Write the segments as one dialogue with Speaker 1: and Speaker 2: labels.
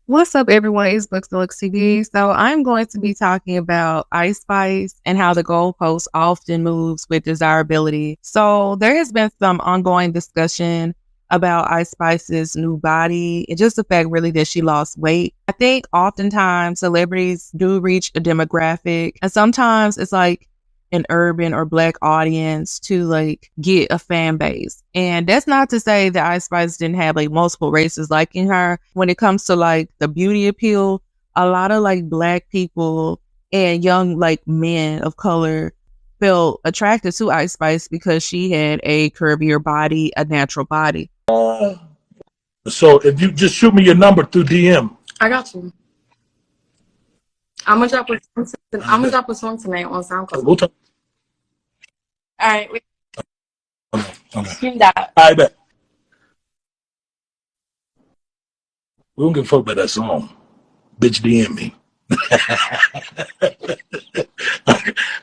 Speaker 1: What's up, everyone? It's Books&Looks TV. So I'm going to be talking about Ice Spice and how the goalpost often moves with desirability. So there has been some ongoing discussion about Ice Spice's new body and just the fact really that she lost weight. I think oftentimes celebrities do reach a demographic, and sometimes it's like an urban or Black audience to like get a fan base. And that's not to say that Ice Spice didn't have like multiple races liking her. When it comes to like the beauty appeal, a lot of like Black people and young like men of color felt attracted to Ice Spice because she had a curvier body, a natural body.
Speaker 2: So if you just shoot me your number through DM.
Speaker 3: I got you. I'm gonna drop a song tonight on SoundCloud.
Speaker 2: We'll talk.
Speaker 3: All right. Wait.
Speaker 2: Okay.
Speaker 3: Stream that.
Speaker 2: I bet. We don't give a fuck about that song. Bitch, DM me.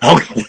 Speaker 2: Okay.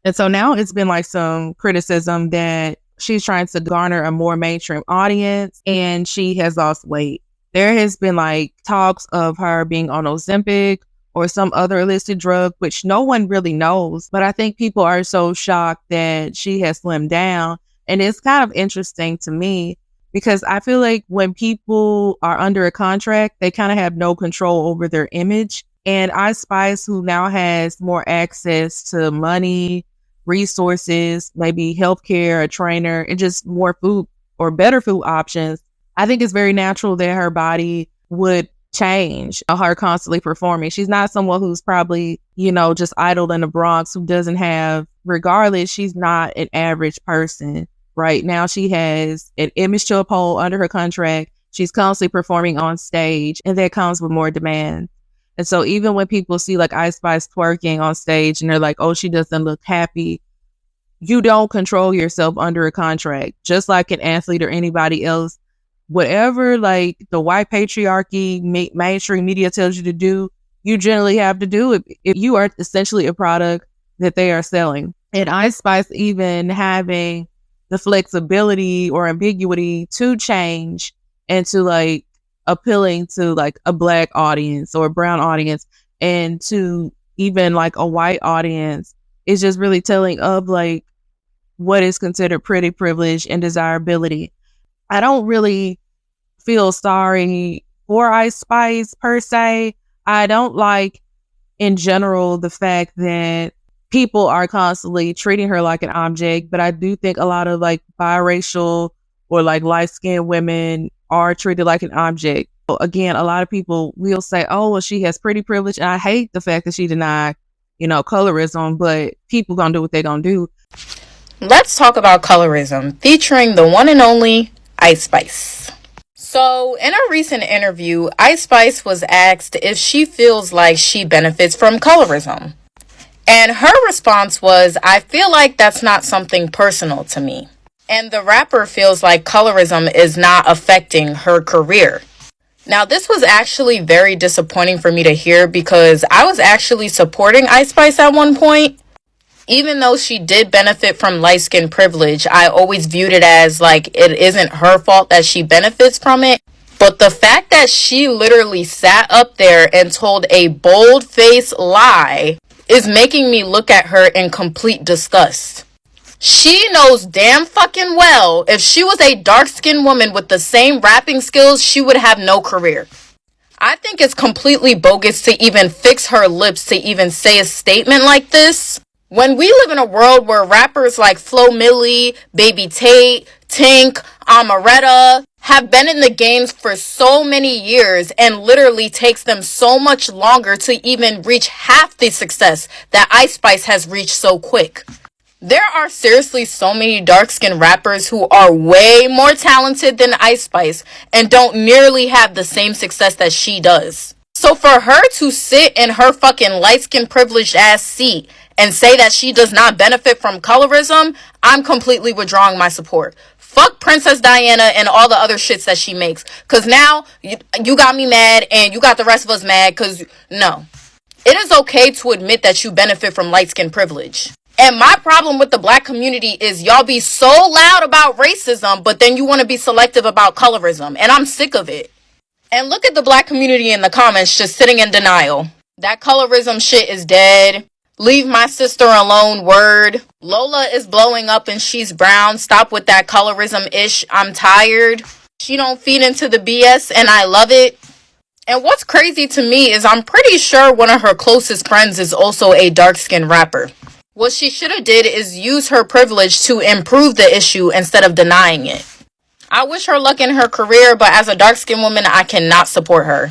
Speaker 1: And so now it's been like some criticism that she's trying to garner a more mainstream audience and she has lost weight. There has been like talks of her being on Ozempic or some other illicit drug, which no one really knows. But I think people are so shocked that she has slimmed down. And it's kind of interesting to me because I feel like when people are under a contract, they kind of have no control over their image. And Ice Spice, who now has more access to money, resources, maybe healthcare, a trainer, and just more food or better food options, I think it's very natural that her body would change, her constantly performing. She's not someone who's probably, just idle in the Bronx who doesn't have, regardless, she's not an average person. Right now, she has an image to uphold under her contract. She's constantly performing on stage, and that comes with more demand. And so even when people see like Ice Spice twerking on stage and they're like, oh, she doesn't look happy, you don't control yourself under a contract, just like an athlete or anybody else. Whatever like the white patriarchy mainstream media tells you to do, you generally have to do it if you are essentially a product that they are selling. And Ice Spice even having the flexibility or ambiguity to change and to like appealing to like a Black audience or a brown audience and to even like a white audience is just really telling of like what is considered pretty privilege and desirability. I don't really feel sorry for Ice Spice per se. I don't like in general the fact that people are constantly treating her like an object, but I do think a lot of like biracial or like light-skinned women are treated like an object. Again, a lot of people will say, oh, well, she has pretty privilege. And I hate the fact that she denied, colorism, but people gonna do what they gonna do.
Speaker 4: Let's talk about colorism, featuring the one and only Ice Spice. So, in a recent interview, Ice Spice was asked if she feels like she benefits from colorism. And her response was, I feel like that's not something personal to me. And the rapper feels like colorism is not affecting her career. Now, this was actually very disappointing for me to hear because I was actually supporting Ice Spice at one point. Even though she did benefit from light skin privilege, I always viewed it as like it isn't her fault that she benefits from it. But the fact that she literally sat up there and told a bold-faced lie is making me look at her in complete disgust. She knows damn fucking well if she was a dark-skinned woman with the same rapping skills, she would have no career. I think it's completely bogus to even fix her lips to even say a statement like this. When we live in a world where rappers like Flo Milli, Baby Tate, Tink, Amaretta have been in the games for so many years and literally takes them so much longer to even reach half the success that Ice Spice has reached so quick. There are seriously so many dark-skinned rappers who are way more talented than Ice Spice and don't nearly have the same success that she does. So for her to sit in her fucking light-skinned privileged ass seat and say that she does not benefit from colorism, I'm completely withdrawing my support. Fuck Princess Diana and all the other shits that she makes. Because now you got me mad and you got the rest of us mad because no. It is okay to admit that you benefit from light-skinned privilege. And my problem with the Black community is y'all be so loud about racism, but then you want to be selective about colorism. And I'm sick of it. And look at the black community in the comments just sitting in denial. That colorism shit is dead. Leave my sister alone, word. Lola is blowing up and she's brown. Stop with that colorism-ish. I'm tired. She don't feed into the BS and I love it. And what's crazy to me is I'm pretty sure one of her closest friends is also a dark-skinned rapper. What she should have did is use her privilege to improve the issue instead of denying it. I wish her luck in her career, but as a dark-skinned woman, I cannot support her.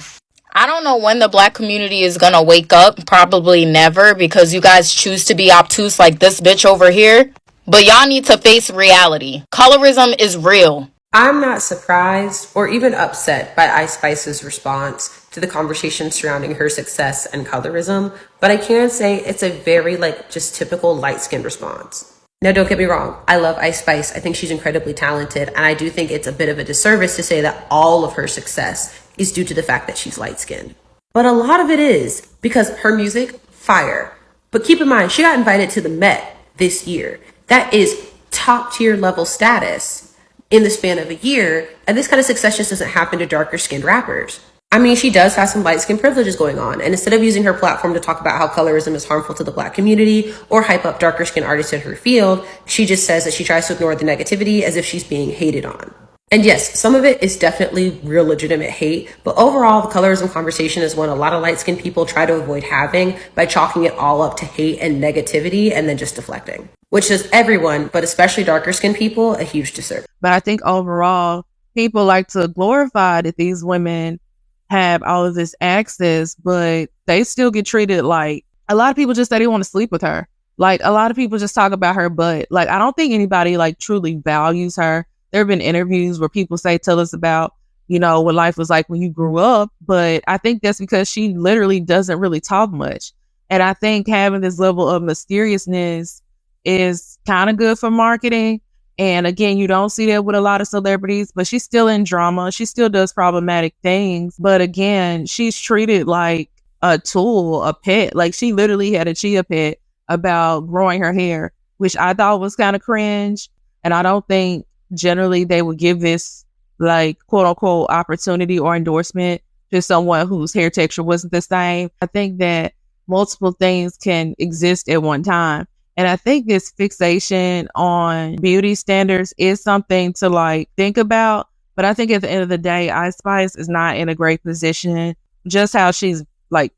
Speaker 4: I don't know when the black community is gonna wake up. Probably never, because you guys choose to be obtuse like this bitch over here. But y'all need to face reality. Colorism is real.
Speaker 5: I'm not surprised or even upset by Ice Spice's response to the conversation surrounding her success and colorism, but I can say it's a very just typical light-skinned response. Now, don't get me wrong. I love Ice Spice. I think she's incredibly talented, and I do think it's a bit of a disservice to say that all of her success is due to the fact that she's light-skinned. But a lot of it is because her music, fire. But keep in mind, she got invited to the Met this year. That is top-tier level status in the span of a year, and this kind of success just doesn't happen to darker-skinned rappers. I mean, she does have some light-skin privileges going on, and instead of using her platform to talk about how colorism is harmful to the black community or hype up darker-skinned artists in her field, she just says that she tries to ignore the negativity as if she's being hated on. And yes, some of it is definitely real legitimate hate, but overall, the colorism conversation is one a lot of light-skinned people try to avoid having by chalking it all up to hate and negativity and then just deflecting, which does everyone, but especially darker-skinned people, a huge disservice.
Speaker 1: But I think overall, people like to glorify that these women have all of this access, but they still get treated like, a lot of people just say they want to sleep with her. Like, a lot of people just talk about her butt. Like, I don't think anybody truly values her. There have been interviews where people say, tell us about, what life was like when you grew up. But I think that's because she literally doesn't really talk much. And I think having this level of mysteriousness is kind of good for marketing. And again, you don't see that with a lot of celebrities, but she's still in drama. She still does problematic things. But again, she's treated like a tool, a pet. Like, she literally had a chia pet about growing her hair, which I thought was kind of cringe. And I don't think generally they would give this quote unquote opportunity or endorsement to someone whose hair texture wasn't the same. I think that multiple things can exist at one time. And I think this fixation on beauty standards is something to think about. But I think at the end of the day, Ice Spice is not in a great position, just how she's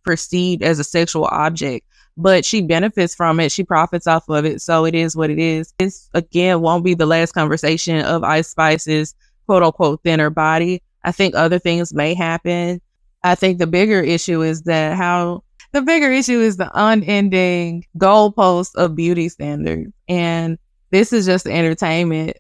Speaker 1: perceived as a sexual object. But she benefits from it. She profits off of it. So it is what it is. This, again, won't be the last conversation of Ice Spice's quote unquote thinner body. I think other things may happen. I think the bigger issue is the unending goalpost of beauty standards. And this is just entertainment,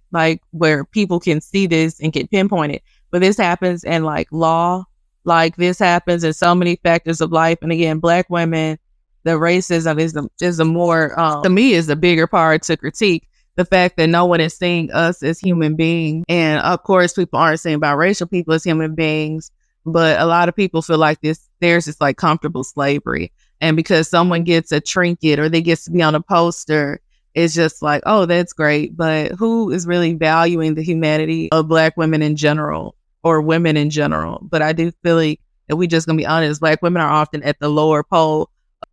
Speaker 1: where people can see this and get pinpointed. But this happens in law, this happens in so many factors of life. And again, Black women, the racism is the more, to me, is the bigger part to critique. The fact that no one is seeing us as human beings. And of course, people aren't seeing biracial people as human beings. But a lot of people feel like there's this comfortable slavery. And because someone gets a trinket or they get to be on a poster, it's just oh, that's great. But who is really valuing the humanity of Black women in general or women in general? But I do feel like, if we just gonna be honest, Black women are often at the lower pole.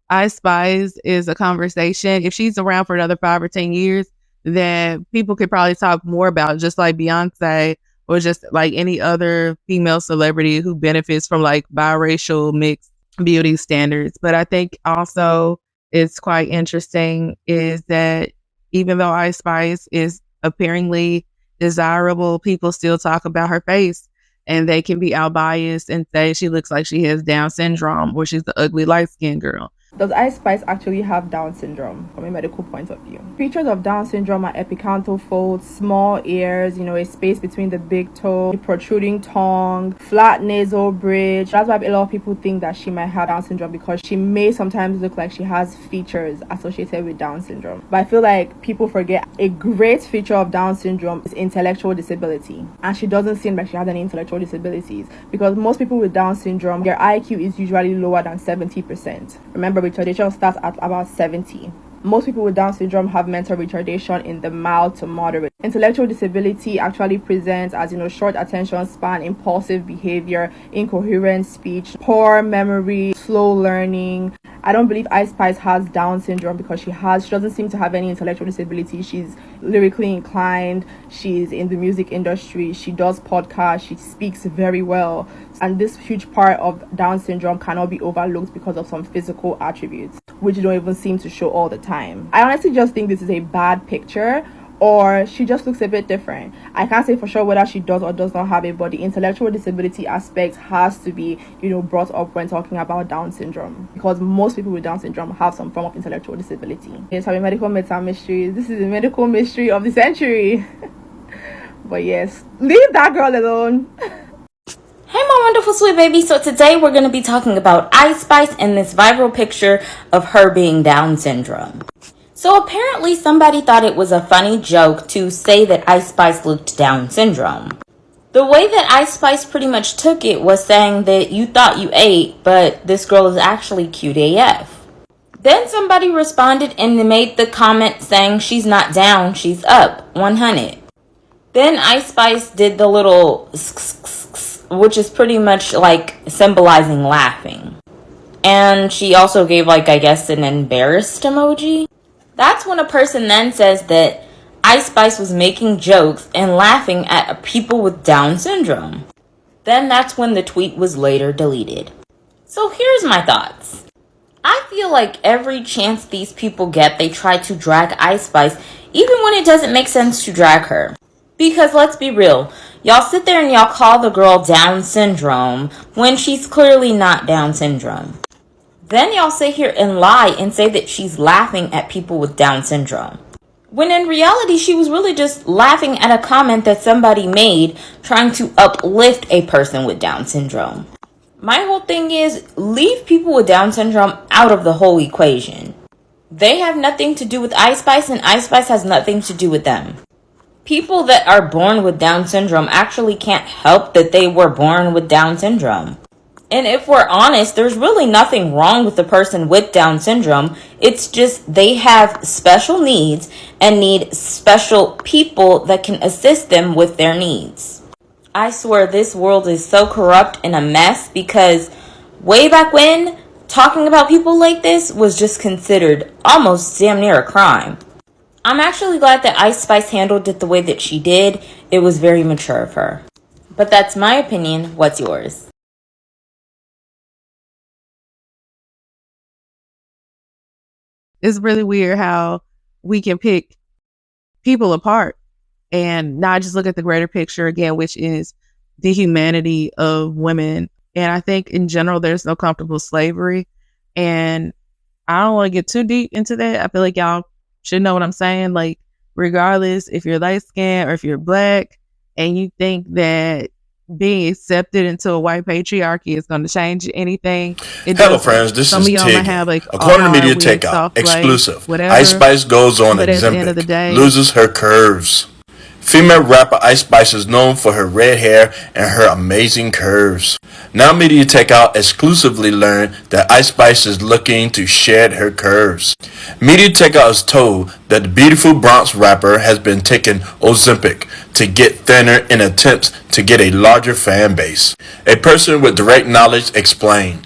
Speaker 1: Ice Spice is a conversation. If she's around for another 5 or 10 years, then people could probably talk more about, just like Beyonce, or just any other female celebrity who benefits from biracial mixed beauty standards. But I think also it's quite interesting is that even though Ice Spice is apparently desirable, people still talk about her face, and they can be out biased and say she looks like she has Down syndrome or she's the ugly light-skinned girl.
Speaker 6: Does Ice Spice actually have Down syndrome from a medical point of view? Features of Down syndrome are epicanthal folds, small ears, a space between the big toe, protruding tongue, flat nasal bridge. That's why a lot of people think that she might have Down syndrome, because she may sometimes look like she has features associated with Down syndrome. But I feel like people forget a great feature of Down syndrome is intellectual disability. And she doesn't seem like she has any intellectual disabilities, because most people with Down syndrome, their IQ is usually lower than 70%. Remember, retardation starts at about 70. Most people with Down syndrome have mental retardation in the mild to moderate. Intellectual disability actually presents as, short attention span, impulsive behavior, incoherent speech, poor memory, slow learning. I don't believe Ice Spice has Down syndrome because she doesn't seem to have any intellectual disability. She's lyrically inclined. She's in the music industry. She does podcasts. She speaks very well. And this huge part of Down syndrome cannot be overlooked because of some physical attributes, which don't even seem to show all the time. I honestly just think this is a bad picture, or she just looks a bit different. I can't say for sure whether she does or does not have it, but the intellectual disability aspect has to be, brought up when talking about Down syndrome, because most people with Down syndrome have some form of intellectual disability. It's a medical myths and mysteries. This is the medical mystery of the century. But yes, leave that girl alone.
Speaker 7: Hey my wonderful sweet baby, so today we're going to be talking about Ice Spice and this viral picture of her being Down syndrome. So apparently somebody thought it was a funny joke to say that Ice Spice looked Down syndrome. The way that Ice Spice pretty much took it was saying that you thought you ate, but this girl is actually cute AF. Then somebody responded and made the comment saying she's not down, she's up, 100. Then Ice Spice did the little which is pretty much like symbolizing laughing. And she also gave I guess an embarrassed emoji. That's when a person then says that Ice Spice was making jokes and laughing at people with Down syndrome. Then that's when the tweet was later deleted. So here's my thoughts. I feel like every chance these people get, they try to drag Ice Spice, even when it doesn't make sense to drag her. Because let's be real, y'all sit there and y'all call the girl Down syndrome when she's clearly not Down syndrome. Then y'all sit here and lie and say that she's laughing at people with Down syndrome, when in reality she was really just laughing at a comment that somebody made trying to uplift a person with Down syndrome. My whole thing is, leave people with Down syndrome out of the whole equation. They have nothing to do with Ice Spice, and Ice Spice has nothing to do with them. People that are born with Down syndrome actually can't help that they were born with Down syndrome. And if we're honest, there's really nothing wrong with the person with Down syndrome. It's just they have special needs and need special people that can assist them with their needs. I swear this world is so corrupt and a mess because way back when, talking about people like this was just considered almost damn near a crime. I'm actually glad that Ice Spice handled it the way that she did. It was very mature of her. But that's my opinion. What's yours?
Speaker 1: It's really weird how we can pick people apart and not just look at the greater picture again, which is the humanity of women. And I think in general, there's no comfortable slavery. And I don't want to get too deep into that. I feel like y'all should know what I'm saying. Like, regardless if you're light skinned or if you're black and you think that being accepted into a white patriarchy is going to change anything.
Speaker 2: Hello, friends. This is Tig. According to Media Takeout, exclusive.
Speaker 1: Whatever,
Speaker 2: Ice Spice goes on Ozempic, loses her curves. Female rapper Ice Spice is known for her red hair and her amazing curves. Now Media Takeout exclusively learned that Ice Spice is looking to shed her curves. Media Takeout is told that the beautiful Bronx rapper has been taking Ozempic to get thinner in attempts to get a larger fan base. A person with direct knowledge explained,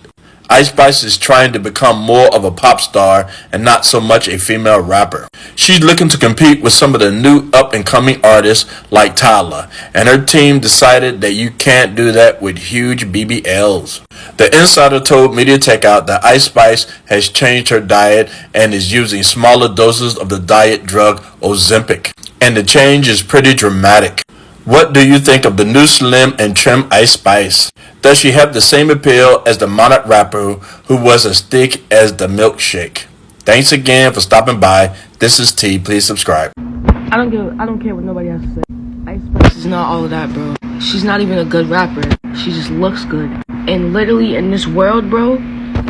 Speaker 2: Ice Spice is trying to become more of a pop star and not so much a female rapper. She's looking to compete with some of the new up-and-coming artists like Tyler, and her team decided that you can't do that with huge BBLs. The insider told Media Takeout that Ice Spice has changed her diet and is using smaller doses of the diet drug Ozempic, and the change is pretty dramatic. What do you think of the new slim and trim Ice Spice? Does she have the same appeal as the monarch rapper who was as thick as the milkshake? Thanks again for stopping by. This is T. Please subscribe.
Speaker 8: I don't care what nobody has to say. Ice Spice is not all of that, bro. She's not even a good rapper. She just looks good. And literally in this world, bro,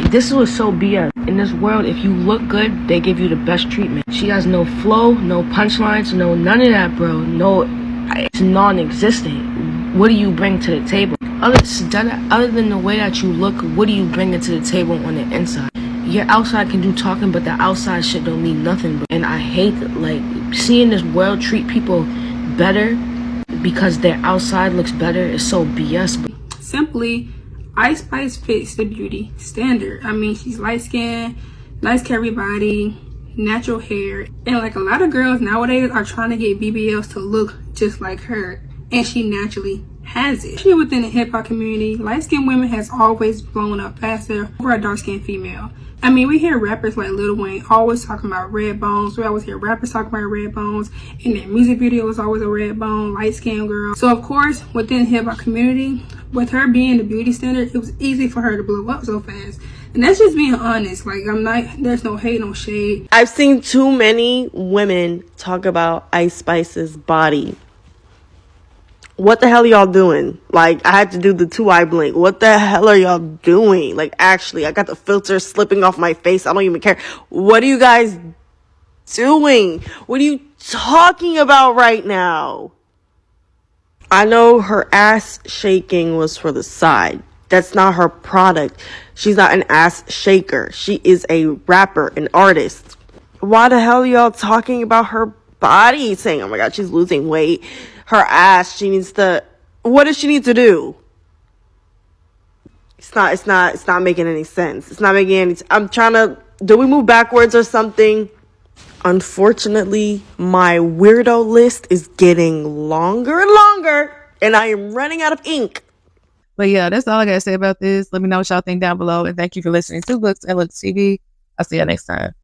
Speaker 8: this was so BS. In this world, if you look good, they give you the best treatment. She has no flow, no punchlines, no none of that, bro. No, it's non-existent. What do you bring to the table? Other than the way that you look, what do you bring to the table on the inside? Your outside can do talking, but the outside shit don't mean nothing, bro. And I hate, like, seeing this world treat people better because their outside looks better is so BS.
Speaker 9: Simply, Ice Spice fits the beauty standard. I mean, she's light skinned, nice curvy body, natural hair, and like a lot of girls nowadays are trying to get BBLs to look just like her, and she naturally has it. Especially within the hip-hop community, light-skinned women has always blown up faster over a dark-skinned female. I mean, we hear rappers like Lil Wayne always talking about red bones. We always hear rappers talking about red bones. In their music video is always a red bone, light-skinned girl. So, of course, within the hip-hop community, with her being the beauty standard, it was easy for her to blow up so fast. And that's just being honest. Like, there's no hate, no shade.
Speaker 10: I've seen too many women talk about Ice Spice's body. What the hell are y'all doing? Like, I had to do the 2-eye blink. What the hell are y'all doing? Like, actually, I got the filter slipping off my face. I don't even care. What are you guys doing? What are you talking about right now? I know her ass shaking was for the side. That's not her product. She's not an ass shaker. She is a rapper, an artist. Why the hell are y'all talking about her body? Saying, oh my God, she's losing weight. Her ass, she needs to, what does she need to do? It's not making any sense. It's not making any, I'm trying to, do we move backwards or something? Unfortunately, my weirdo list is getting longer and longer, and I am running out of ink.
Speaker 1: But yeah, that's all I got to say about this. Let me know what y'all think down below, and thank you for listening to Books and Looks TV. I'll see you next time.